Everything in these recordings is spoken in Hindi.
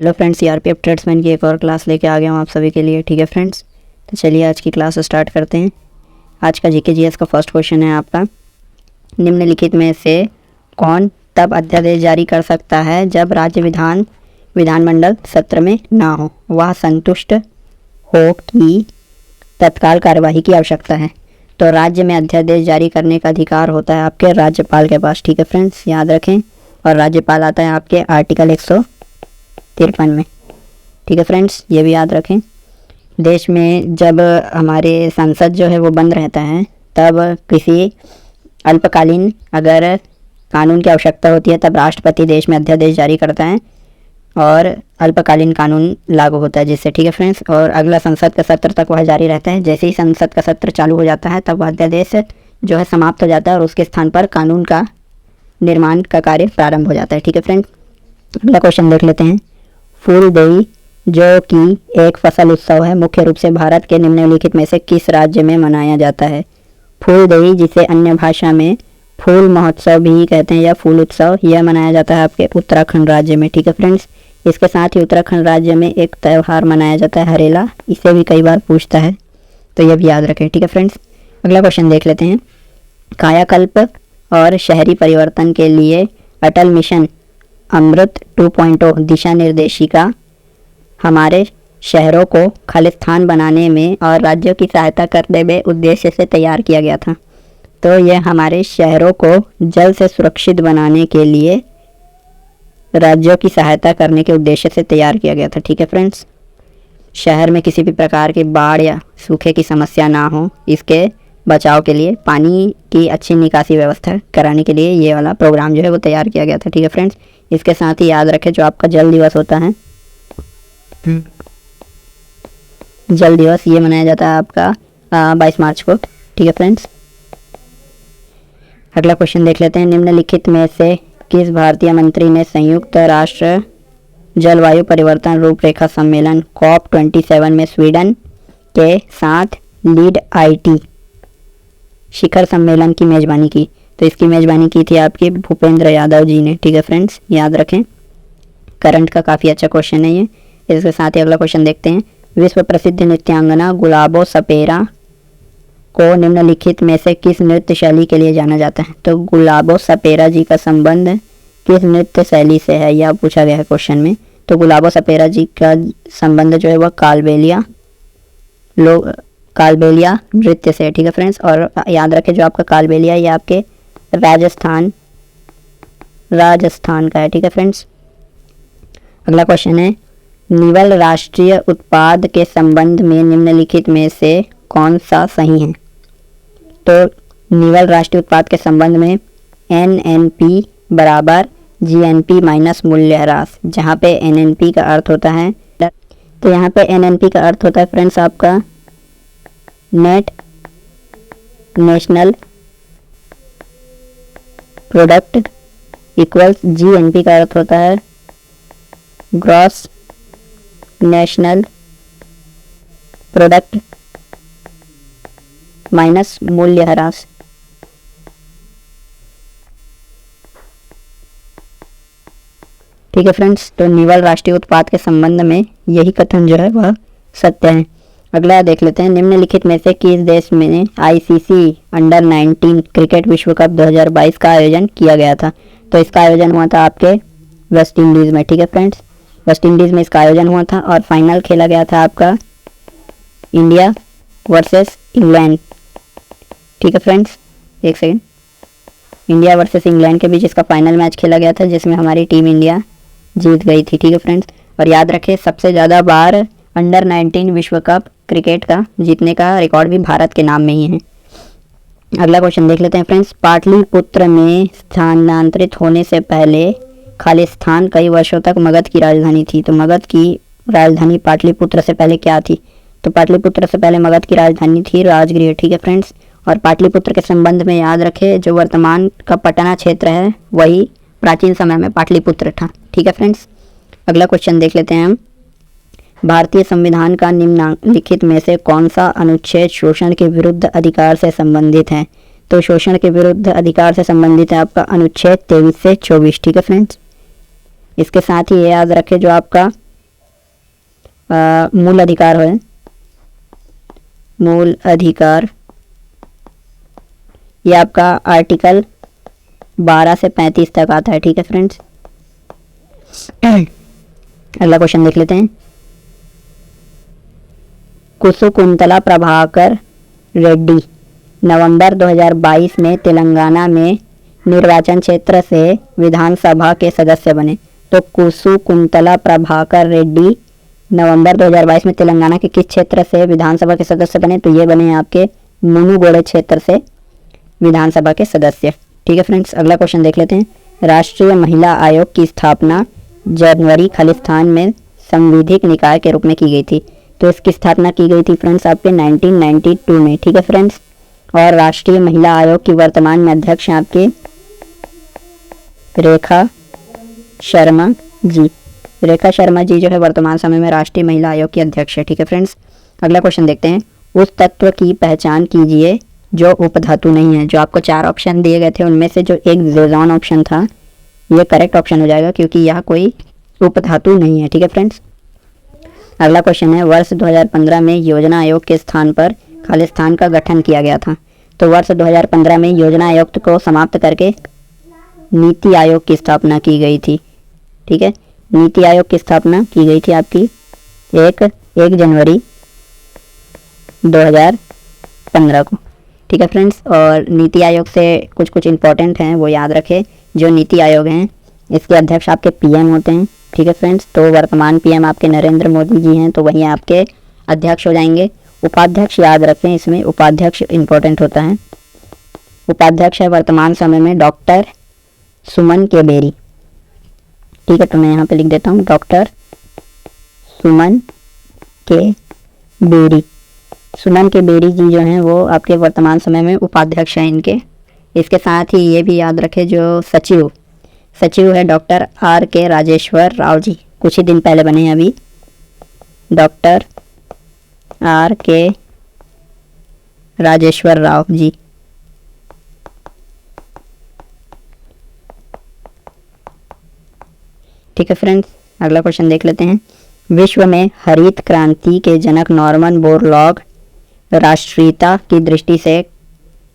हेलो फ्रेंड्स, सीआरपीएफ ट्रेड्समैन की एक और क्लास लेके आ गया हूँ आप सभी के लिए। ठीक है फ्रेंड्स, तो चलिए आज की क्लास स्टार्ट करते हैं। आज का जीके जीएस का फर्स्ट क्वेश्चन है आपका, निम्नलिखित में से कौन तब अध्यादेश जारी कर सकता है जब राज्य विधानमंडल सत्र में ना हो, वह संतुष्ट हो कि तत्काल कार्यवाही की आवश्यकता है। तो राज्य में अध्यादेश जारी करने का अधिकार होता है आपके राज्यपाल के पास। ठीक है फ्रेंड्स, याद रखें। और राज्यपाल आता है आपके आर्टिकल 153 में। ठीक है फ्रेंड्स, ये भी याद रखें। देश में जब हमारे संसद जो है वो बंद रहता है, तब किसी अल्पकालीन अगर कानून की आवश्यकता होती है, तब राष्ट्रपति देश में अध्यादेश जारी करता है और अल्पकालीन कानून लागू होता है जिससे। ठीक है फ्रेंड्स, और अगला संसद का सत्र तक वह जारी रहता है। जैसे ही संसद का सत्र चालू हो जाता है, तब वह अध्यादेश जो है समाप्त हो जाता है और उसके स्थान पर कानून का निर्माण का कार्य प्रारंभ हो जाता है। ठीक है फ्रेंड्स, अगला क्वेश्चन देख लेते हैं। फूलदेई जो कि एक फसल उत्सव है, मुख्य रूप से भारत के निम्नलिखित में से किस राज्य में मनाया जाता है? फूलदेई, जिसे अन्य भाषा में फूल महोत्सव भी कहते हैं या फूल उत्सव, यह मनाया जाता है आपके उत्तराखंड राज्य में। ठीक है फ्रेंड्स, इसके साथ ही उत्तराखंड राज्य में एक त्यौहार मनाया जाता है हरेला, इसे भी कई बार पूछता है, तो यह भी याद रखें। ठीक है फ्रेंड्स, अगला क्वेश्चन देख लेते हैं। कायाकल्प और शहरी परिवर्तन के लिए अटल मिशन अमृत 2.0 दिशा निर्देशिका हमारे शहरों को खालिस्तान बनाने में और राज्यों की सहायता करने में उद्देश्य से तैयार किया गया था। तो यह हमारे शहरों को जल से सुरक्षित बनाने के लिए राज्यों की सहायता करने के उद्देश्य से तैयार किया गया था। ठीक है फ्रेंड्स, शहर में किसी भी प्रकार की बाढ़ या सूखे की समस्या ना हो, इसके बचाव के लिए पानी की अच्छी निकासी व्यवस्था कराने के लिए ये वाला प्रोग्राम जो है वो तैयार किया गया था। ठीक है फ्रेंड्स, इसके साथ ही याद रखें जो आपका जल दिवस होता है, जल दिवस ये मनाया जाता है आपका 22 मार्च को। ठीक है फ्रेंड्स, अगला क्वेश्चन देख लेते हैं। निम्नलिखित में से किस भारतीय मंत्री ने संयुक्त राष्ट्र जलवायु परिवर्तन रूपरेखा सम्मेलन COP27 में स्वीडन के साथ लीड IT शिखर सम्मेलन की मेजबानी की? तो इसकी मेजबानी की थी आपके भूपेंद्र यादव जी ने। ठीक है फ्रेंड्स, याद रखें। करंट का काफ़ी अच्छा क्वेश्चन है ये। इसके साथ ही अगला क्वेश्चन देखते हैं। विश्व प्रसिद्ध नृत्यांगना गुलाबो सपेरा को निम्नलिखित में से किस नृत्य शैली के लिए जाना जाता है? तो गुलाबो सपेरा जी का संबंध किस नृत्य शैली से है, यह पूछा गया है क्वेश्चन में। तो गुलाबो सपेरा जी का संबंध जो है वह कालबेलिया नृत्य से है। ठीक है फ्रेंड्स, और याद रखें जो आपका कालबेलिया ये आपके राजस्थान का है। ठीक है फ्रेंड्स, अगला क्वेश्चन है। निवल राष्ट्रीय उत्पाद के संबंध में निम्नलिखित में से कौन सा सही है? तो निवल राष्ट्रीय उत्पाद के संबंध में NNP बराबर GNP माइनस मूल्यह्रास, जहाँ पे NNP का अर्थ होता है, तो यहाँ पे NNP का अर्थ होता है फ्रेंड्स आपका net national product equals GNP का अर्थ होता है ग्रॉस नेशनल प्रोडक्ट माइनस मूल्यह्रास। ठीक है फ्रेंड्स, तो निवल राष्ट्रीय उत्पाद के संबंध में यही कथन जो है वह सत्य है। अगला देख लेते हैं। निम्नलिखित में से किस देश में ICC अंडर 19 क्रिकेट विश्व कप 2022 का आयोजन किया गया था? तो इसका आयोजन हुआ था आपके वेस्ट इंडीज़ में। ठीक है फ्रेंड्स, वेस्ट इंडीज़ में इसका आयोजन हुआ था और फाइनल खेला गया था आपका इंडिया वर्सेस इंग्लैंड। ठीक है फ्रेंड्स, एक सेकेंड, इंडिया वर्सेस इंग्लैंड के बीच इसका फाइनल मैच खेला गया था, जिसमें हमारी टीम इंडिया जीत गई थी। ठीक है फ्रेंड्स, और याद रखें सबसे ज़्यादा बार अंडर 19 विश्व कप क्रिकेट का जीतने का रिकॉर्ड भी भारत के नाम में ही है। अगला क्वेश्चन देख लेते हैं फ्रेंड्स। पाटलिपुत्र में स्थानांतरित होने से पहले खालिस्तान कई वर्षों तक मगध की राजधानी थी। तो मगध की राजधानी पाटलिपुत्र से पहले क्या थी? तो पाटलिपुत्र से पहले मगध की राजधानी थी राजगृह। ठीक है फ्रेंड्स, और पाटलिपुत्र के संबंध में याद रखें जो वर्तमान का पटना क्षेत्र है वही प्राचीन समय में पाटलिपुत्र था। ठीक है फ्रेंड्स, अगला क्वेश्चन देख लेते हैं हम। भारतीय संविधान का निम्नलिखित में से कौन सा अनुच्छेद शोषण के विरुद्ध अधिकार से संबंधित है? तो शोषण के विरुद्ध अधिकार से संबंधित है आपका अनुच्छेद 23 से 24। ठीक है फ्रेंड्स, इसके साथ ही ये याद रखें जो आपका मूल अधिकार है, मूल अधिकार, ये आपका आर्टिकल 12 से 35 तक आता है। ठीक है फ्रेंड्स, अगला क्वेश्चन देख लेते हैं। कुसुकुंतला प्रभाकर रेड्डी नवंबर 2022 में तेलंगाना में निर्वाचन क्षेत्र से विधानसभा के सदस्य बने। तो कुसुकुंतला प्रभाकर रेड्डी नवंबर 2022 में तेलंगाना के किस क्षेत्र से विधानसभा के सदस्य बने? तो ये बने आपके मुनुगोड़े क्षेत्र से विधानसभा के सदस्य। ठीक है फ्रेंड्स, अगला क्वेश्चन देख लेते हैं। राष्ट्रीय महिला आयोग की स्थापना जनवरी खालिस्तान में संविधिक निकाय के रूप में की गई थी। तो इसकी स्थापना की गई थी फ्रेंड्स आपके 1992 में। ठीक है फ्रेंड्स, और राष्ट्रीय महिला आयोग की वर्तमान में अध्यक्ष हैं आपके रेखा शर्मा जी। रेखा शर्मा जी जो है वर्तमान समय में राष्ट्रीय महिला आयोग की अध्यक्ष है। ठीक है फ्रेंड्स, अगला क्वेश्चन देखते हैं। उस तत्व की पहचान कीजिए जो उपधातु नहीं है। जो आपको 4 ऑप्शन दिए गए थे उनमें से जो एक ज़ोज़ोन ऑप्शन था ये करेक्ट ऑप्शन हो जाएगा क्योंकि यह कोई उपधातु नहीं है। ठीक है फ्रेंड्स, अगला क्वेश्चन है। वर्ष 2015 में योजना आयोग के स्थान पर खालिस्तान का गठन किया गया था। तो वर्ष 2015 में योजना आयोग को समाप्त करके नीति आयोग की स्थापना की गई थी। ठीक है, नीति आयोग की स्थापना की गई थी आपकी 1 जनवरी 2015 को। ठीक है फ्रेंड्स, और नीति आयोग से कुछ कुछ इंपॉर्टेंट हैं वो याद रखें। जो नीति आयोग हैं इसके अध्यक्ष आपके पीएम होते हैं। ठीक है फ्रेंड्स, तो वर्तमान पीएम आपके नरेंद्र मोदी जी हैं, तो वही आपके अध्यक्ष हो जाएंगे। उपाध्यक्ष याद रखें, इसमें उपाध्यक्ष इंपॉर्टेंट होता है। उपाध्यक्ष है वर्तमान समय में डॉक्टर सुमन के बेरी। ठीक है, तो मैं यहाँ पे लिख देता हूँ डॉक्टर सुमन के बेरी। सुमन के बेरी जी जो हैं वो आपके वर्तमान समय में उपाध्यक्ष हैं इनके। इसके साथ ही ये भी याद रखें जो सचिव है डॉक्टर R.K. राजेश्वर राव जी, कुछ ही दिन पहले बने हैं अभी, डॉक्टर R.K. राजेश्वर राव जी। ठीक है फ्रेंड्स, अगला क्वेश्चन देख लेते हैं। विश्व में हरित क्रांति के जनक नॉर्मन बोरलॉग राष्ट्रीयता की दृष्टि से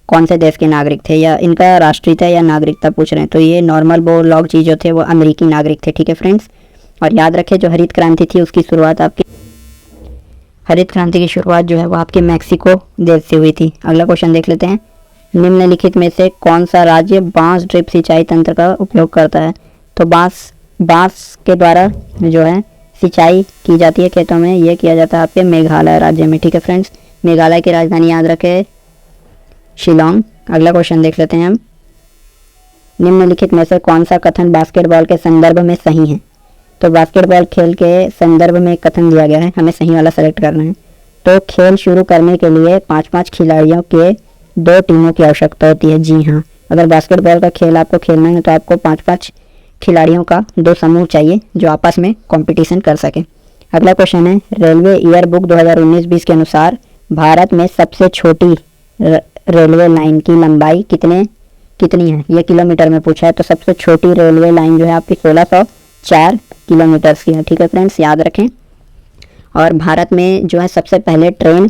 कौन से देश के नागरिक थे, या इनका राष्ट्रीयता या नागरिकता पूछ रहे हैं। तो ये नॉर्मन बोरलॉग जी जो थे वो अमेरिकी नागरिक थे। ठीक है फ्रेंड्स, और याद रखें जो हरित क्रांति थी उसकी शुरुआत आपकी हरित क्रांति की शुरुआत जो है वो आपके मैक्सिको देश से हुई थी। अगला क्वेश्चन देख लेते हैं। निम्नलिखित में से कौन सा राज्य बांस ड्रिप सिंचाई तंत्र का उपयोग करता है? तो बांस के द्वारा जो है सिंचाई की जाती है खेतों में, ये किया जाता है आपके मेघालय राज्य में। ठीक है फ्रेंड्स, मेघालय की राजधानी याद रखें शिलोंग। अगला क्वेश्चन देख लेते हैं हम। निम्नलिखित में से कौन सा कथन बास्केटबॉल के संदर्भ में सही है? तो बास्केटबॉल खेल के संदर्भ में कथन दिया गया है, हमें सही वाला सेलेक्ट करना है। तो खेल शुरू करने के लिए 5-5 खिलाड़ियों के 2 टीमों की आवश्यकता होती है। जी हाँ, अगर बास्केटबॉल का खेल आपको खेलना है तो आपको 5-5 खिलाड़ियों का 2 समूह चाहिए जो आपस में कंपटीशन कर सके। अगला क्वेश्चन है। रेलवे ईयर बुक 2019-20 के अनुसार भारत में सबसे छोटी रेलवे लाइन की लंबाई कितनी है? ये किलोमीटर में पूछा है। तो सबसे छोटी रेलवे लाइन जो है आपकी 1604 किलोमीटर की है। ठीक है फ्रेंड्स, याद रखें। और भारत में जो है सबसे पहले ट्रेन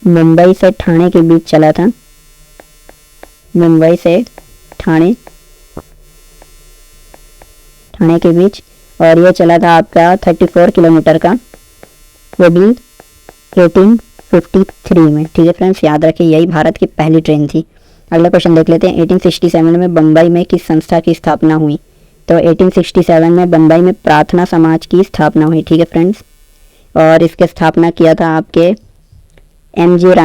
मुंबई से ठाणे के बीच चला था, मुंबई से ठाणे के बीच, और ये चला था आपका 34 किलोमीटर का, वो भी 1853 में। ठीक है फ्रेंड्स, याद रखें यही भारत की पहली ट्रेन थी। अगला क्वेश्चन देख लेते हैं। 1867 में बम्बई में किस संस्था की स्थापना हुई? तो 1867 में बम्बई में प्रार्थना समाज की स्थापना हुई। ठीक है फ्रेंड्स, और इसके स्थापना किया था आपके M.G.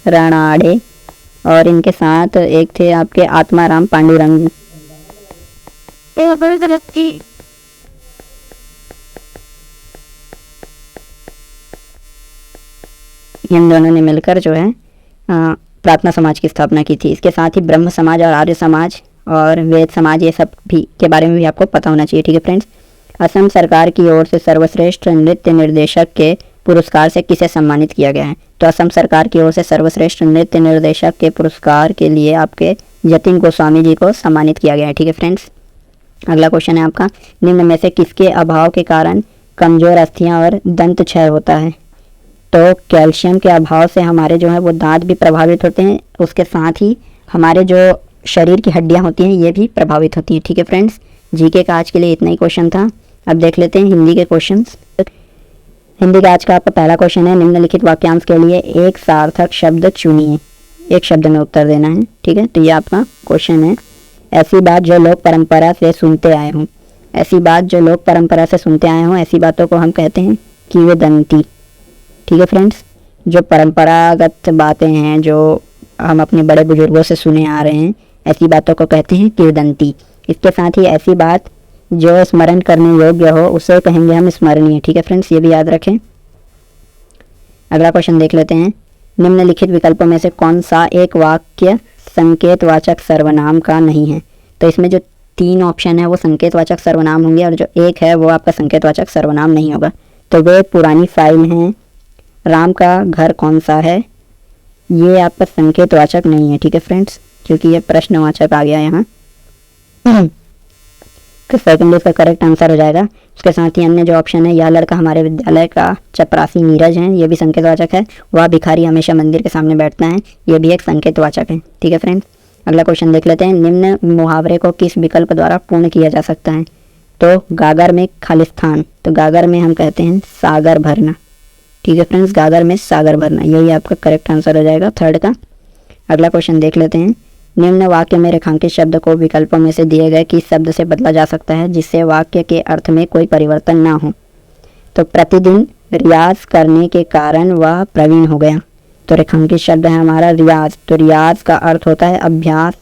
रानाडे, और इनके साथ एक थे आपके आत्माराम पांडुरंग। इन दोनों ने मिलकर जो है प्रार्थना समाज की स्थापना की थी। इसके साथ ही ब्रह्म समाज और आर्य समाज और वेद समाज ये सब भी के बारे में भी आपको पता होना चाहिए। ठीक है फ्रेंड्स, असम सरकार की ओर से सर्वश्रेष्ठ नृत्य निर्देशक के पुरस्कार से किसे सम्मानित किया गया है? तो असम सरकार की ओर से सर्वश्रेष्ठ नृत्य निर्देशक के पुरस्कार के लिए आपके जतिन गोस्वामी जी को सम्मानित किया गया है। ठीक है फ्रेंड्स, अगला क्वेश्चन है आपका, निम्न में से किसके अभाव के कारण कमजोर अस्थियां और दंत क्षय होता है? तो कैल्शियम के अभाव से हमारे जो है वो दांत भी प्रभावित होते हैं, उसके साथ ही हमारे जो शरीर की हड्डियां होती हैं ये भी प्रभावित होती हैं। ठीक है फ्रेंड्स, जीके का आज के लिए इतना ही क्वेश्चन था। अब देख लेते हैं हिंदी के क्वेश्चंस। हिंदी का आज का आपका पहला क्वेश्चन है, निम्नलिखित वाक्यांश के लिए एक सार्थक शब्द चुनिए। एक शब्द में उत्तर देना है। ठीक है, तो ये आपका क्वेश्चन है। ऐसी बात जो लोग परंपरा से सुनते आए हों। ऐसी बात जो लोग परंपरा से सुनते आए हों, ऐसी बातों को हम कहते हैं किंवदंती। ठीक है फ्रेंड्स, जो परंपरागत बातें हैं जो हम अपने बड़े बुजुर्गों से सुने आ रहे हैं, ऐसी बातों को कहते हैं किंवदंती। इसके साथ ही ऐसी बात जो स्मरण करने योग्य हो उसे कहेंगे हम स्मरणीय। ठीक है फ्रेंड्स, ये भी याद रखें। अगला क्वेश्चन देख लेते हैं, निम्नलिखित विकल्पों में से कौन सा एक वाक्य संकेतवाचक सर्वनाम का नहीं है? तो इसमें जो 3 ऑप्शन है वो संकेतवाचक सर्वनाम होंगे और जो एक है वो आपका संकेतवाचक सर्वनाम नहीं होगा। तो वे पुरानी फाइल हैं, राम का घर कौन सा है, ये आपका संकेतवाचक नहीं है। ठीक है फ्रेंड्स, क्योंकि ये प्रश्नवाचक आ गया यहाँ। तो सेकंड इसका करेक्ट आंसर हो जाएगा। उसके साथ ही अन्य जो ऑप्शन है, यह लड़का हमारे विद्यालय का चपरासी नीरज है, ये भी संकेतवाचक है। वह भिखारी हमेशा मंदिर के सामने बैठता है, ये भी एक संकेतवाचक है। ठीक है फ्रेंड्स, अगला क्वेश्चन देख लेते हैं, निम्न मुहावरे को किस विकल्प द्वारा पूर्ण किया जा सकता है? तो गागर में खालिस्तान, तो गागर में हम कहते हैं सागर भरना। ठीक है फ्रेंड्स, गागर में सागर भरना, यही आपका करेक्ट आंसर हो जाएगा थर्ड का। अगला क्वेश्चन देख लेते हैं, निम्न वाक्य में रेखांकित शब्द को विकल्पों में से दिए गए किस शब्द से बदला जा सकता है जिससे वाक्य के अर्थ में कोई परिवर्तन ना हो? तो प्रतिदिन रियाज करने के कारण वह प्रवीण हो गया। तो रेखांकित शब्द है हमारा रियाज, तो रियाज का अर्थ होता है अभ्यास।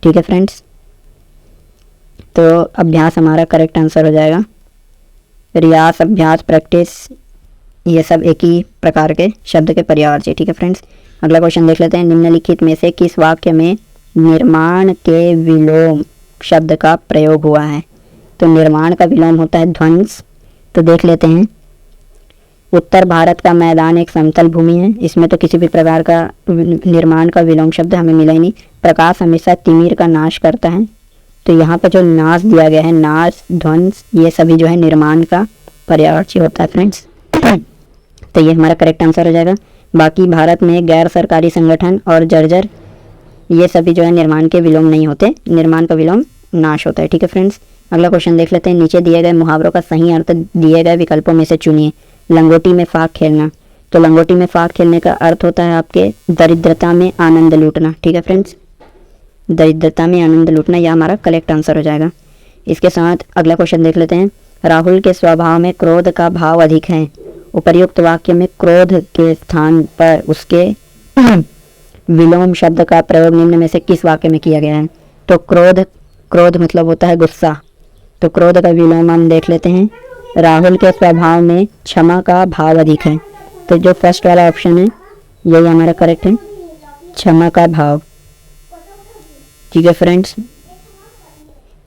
ठीक है फ्रेंड्स, तो अभ्यास हमारा करेक्ट आंसर हो जाएगा। रियाज, अभ्यास, प्रैक्टिस, ये सब एक ही प्रकार के शब्द के पर्यायवाची। ठीक है फ्रेंड्स, अगला क्वेश्चन देख लेते हैं, निम्नलिखित में से किस वाक्य में निर्माण के विलोम शब्द का प्रयोग हुआ है? तो निर्माण का विलोम होता है ध्वंस। तो देख लेते हैं, उत्तर भारत का मैदान एक समतल भूमि है, इसमें तो किसी भी प्रकार का निर्माण का विलोम शब्द हमें मिला ही नहीं। प्रकाश हमेशा तिमिर का नाश करता है, तो यहाँ पर जो नाश दिया गया है, नाश, ध्वंस, ये सभी जो है निर्माण का पर्यायवाची होता है फ्रेंड्स। तो ये हमारा करेक्ट आंसर हो जाएगा। बाकी भारत में गैर सरकारी संगठन और जर्जर, ये सभी जो है निर्माण के विलोम नहीं होते, निर्माण का विलोम नाश होता है। ठीक है फ्रेंड्स, अगला क्वेश्चन देख लेते हैं, नीचे दिए गए मुहावरों का सही अर्थ दिए गए विकल्पों में से चुनिए। लंगोटी में फाक खेलना, तो लंगोटी में फाक खेलने का अर्थ होता है आपके दरिद्रता में आनंद लूटना। ठीक है फ्रेंड्स, दरिद्रता में आनंद लूटना, यह हमारा करेक्ट आंसर हो जाएगा। इसके साथ अगला क्वेश्चन देख लेते हैं, राहुल के स्वभाव में क्रोध का भाव अधिक है, उपर्युक्त वाक्य में क्रोध के स्थान पर उसके विलोम शब्द का प्रयोग निम्न में से किस वाक्य में किया गया है? तो क्रोध, क्रोध मतलब होता है गुस्सा, तो क्रोध का विलोम हम देख लेते हैं, राहुल के स्वभाव में क्षमा का भाव अधिक है। तो जो फर्स्ट वाला ऑप्शन है यही हमारा करेक्ट है, क्षमा का भाव। ठीक है फ्रेंड्स,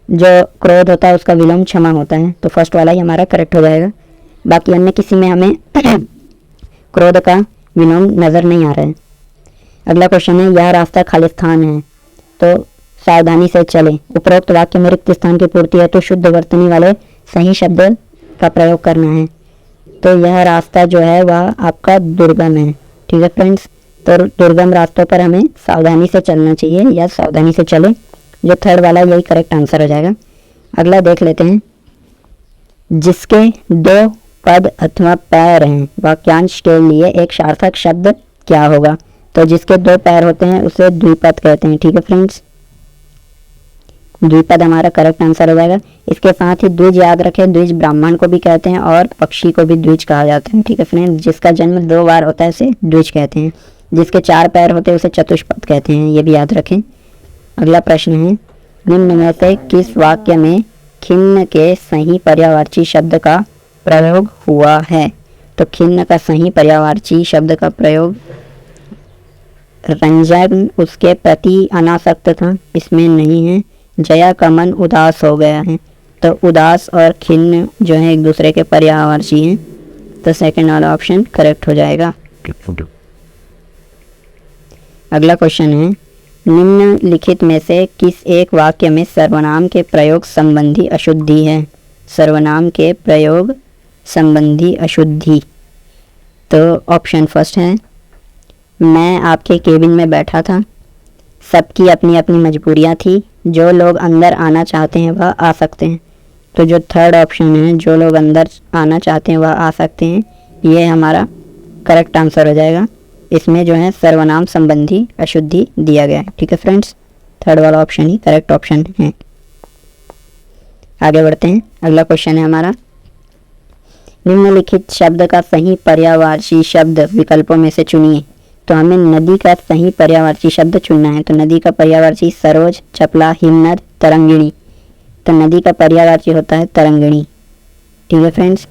जो क्रोध होता है उसका विलोम क्षमा होता है, तो फर्स्ट वाला ही हमारा करेक्ट हो जाएगा। बाकी अन्य किसी में हमें क्रोध का विलोम नज़र नहीं आ रहा है। अगला क्वेश्चन है, यह रास्ता खालिस्तान है, तो सावधानी से चलें। उपरोक्त वाक्य में रिक्त स्थान की पूर्ति है, तो शुद्ध वर्तनी वाले सही शब्द का प्रयोग करना है। तो यह रास्ता जो है वह आपका दुर्गम है। ठीक है फ्रेंड्स, तो दुर्गम रास्तों पर हमें सावधानी से चलना चाहिए या सावधानी से चले, जो थर्ड वाला यही करेक्ट आंसर हो जाएगा। अगला देख लेते हैं, जिसके 2 पद अथवा पैर हैं, वाक्यांश के लिए एक सार्थक शब्द क्या होगा? तो जिसके 2 पैर होते हैं उसे द्विपद कहते हैं। ठीक है फ्रेंड्स, द्विपद हमारा करेक्ट आंसर हो जाएगा। इसके साथ ही द्विज याद रखें, द्विज ब्राह्मण को भी कहते हैं और पक्षी को भी द्विज कहा जाता है। ठीक है फ्रेंड्स, जिसका जन्म 2 बार होता है उसे द्विज कहते हैं, जिसके 4 पैर होते हैं उसे चतुष्पद कहते हैं, ये भी याद रखें। अगला प्रश्न है, निम्न में से किस वाक्य में खिन्न के सही पर्यायवाची शब्द का प्रयोग हुआ है? तो खिन्न का सही पर्यायवाची शब्द का प्रयोग रंजन उसके प्रति अनासक्त था, इसमें नहीं है। जया का मन उदास हो गया है, तो उदास और खिन्न जो है एक दूसरे के पर्यायवाची हैं, तो सेकंड वाला ऑप्शन करेक्ट हो जाएगा। अगला क्वेश्चन है, निम्नलिखित में से किस एक वाक्य में सर्वनाम के प्रयोग संबंधी अशुद्धि है? सर्वनाम के प्रयोग संबंधी अशुद्धि। तो ऑप्शन फर्स्ट है, मैं आपके केबिन में बैठा था, सबकी अपनी अपनी मजबूरियां थी, जो लोग अंदर आना चाहते हैं वह आ सकते हैं। तो जो थर्ड ऑप्शन है, जो लोग अंदर आना चाहते हैं वह आ सकते हैं, ये हमारा करेक्ट आंसर हो जाएगा। इसमें जो है सर्वनाम संबंधी अशुद्धि दिया गया है। ठीक है फ्रेंड्स, थर्ड वाला ऑप्शन ही करेक्ट ऑप्शन है। आगे बढ़ते हैं, अगला क्वेश्चन है हमारा, निम्नलिखित शब्द का सही पर्यायवाची शब्द विकल्पों में से चुनिए। तो हमें नदी का सही पर्यायवाची शब्द चुनना है। तो नदी का पर्यायवाची सरोज, चपला, हिमनद, तरंगिणी। तो नदी का पर्यायवाची होता है तरंगिणी। ठीक है फ्रेंड्स,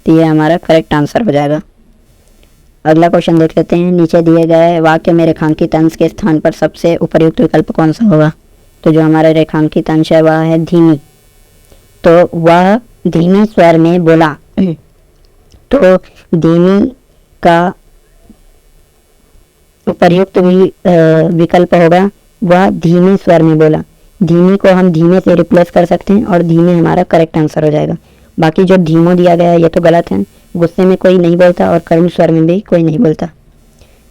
तो ये हमारा करेक्ट आंसर हो जाएगा। अगला क्वेश्चन देख लेते हैं, नीचे दिए गए वाक्य में रेखांकित अंश के स्थान पर सबसे उपयुक्त विकल्प कौन सा होगा? तो जो हमारा रेखांकित अंश है वह है धीमी। तो वह धीमी स्वर में बोला। तो धीमी का उपर्युक्त विकल्प होगा वह धीमे स्वर में बोला। धीमी को हम धीमे से रिप्लेस कर सकते हैं और धीमे हमारा करेक्ट आंसर हो जाएगा। बाकी जो धीमो दिया गया है ये तो गलत है। गुस्से में कोई नहीं बोलता और कर्म स्वर में भी कोई नहीं बोलता।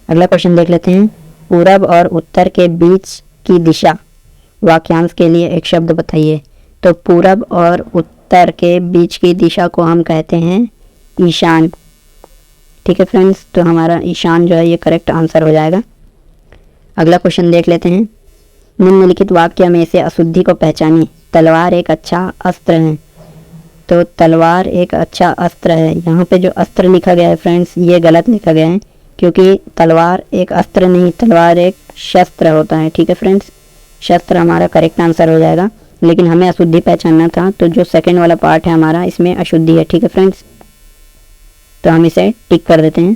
अगला क्वेश्चन देख लेते हैं, पूरब और उत्तर के बीच की दिशा वाक्यांश के लिए एक शब्द बताइए। तो पूरब और उत्तर के बीच की दिशा को हम कहते हैं ईशान। ठीक है फ्रेंड्स, तो हमारा ईशान जो है ये करेक्ट आंसर हो जाएगा। अगला क्वेश्चन देख लेते हैं, निम्नलिखित वाक्य में से अशुद्धि को पहचानिए। तलवार एक अच्छा अस्त्र है। तो तलवार एक अच्छा अस्त्र है, यहाँ पे जो अस्त्र लिखा गया है फ्रेंड्स ये गलत लिखा गया है, क्योंकि तलवार एक अस्त्र नहीं, तलवार एक शस्त्र होता है। ठीक है फ्रेंड्स, शस्त्र हमारा करेक्ट आंसर हो जाएगा, लेकिन हमें अशुद्धि पहचानना था। तो जो सेकंड वाला पार्ट है हमारा इसमें अशुद्धि है। ठीक है फ्रेंड्स, तो हम इसे टिक कर देते हैं।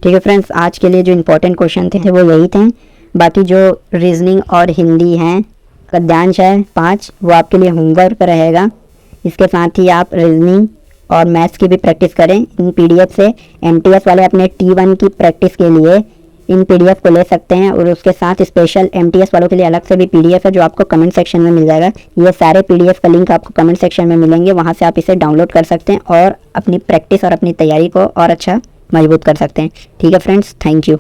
ठीक है फ्रेंड्स, आज के लिए जो इम्पोर्टेंट क्वेश्चन थे वो यही थे। बाकी जो रीजनिंग और हिंदी हैं गद्यांश है 5, वो आपके लिए होमवर्क रहेगा। इसके साथ ही आप रीजनिंग और मैथ्स की भी प्रैक्टिस करें। इन पीडीएफ से एमटीएस वाले अपने T1 की प्रैक्टिस के लिए इन पीडीएफ को ले सकते हैं, और उसके साथ स्पेशल एमटीएस वालों के लिए अलग से भी पीडीएफ है जो आपको कमेंट सेक्शन में मिल जाएगा। ये सारे पीडीएफ का लिंक आपको कमेंट सेक्शन में मिलेंगे, वहाँ से आप इसे डाउनलोड कर सकते हैं और अपनी प्रैक्टिस और अपनी तैयारी को और अच्छा मजबूत कर सकते हैं। ठीक है फ्रेंड्स, थैंक यू।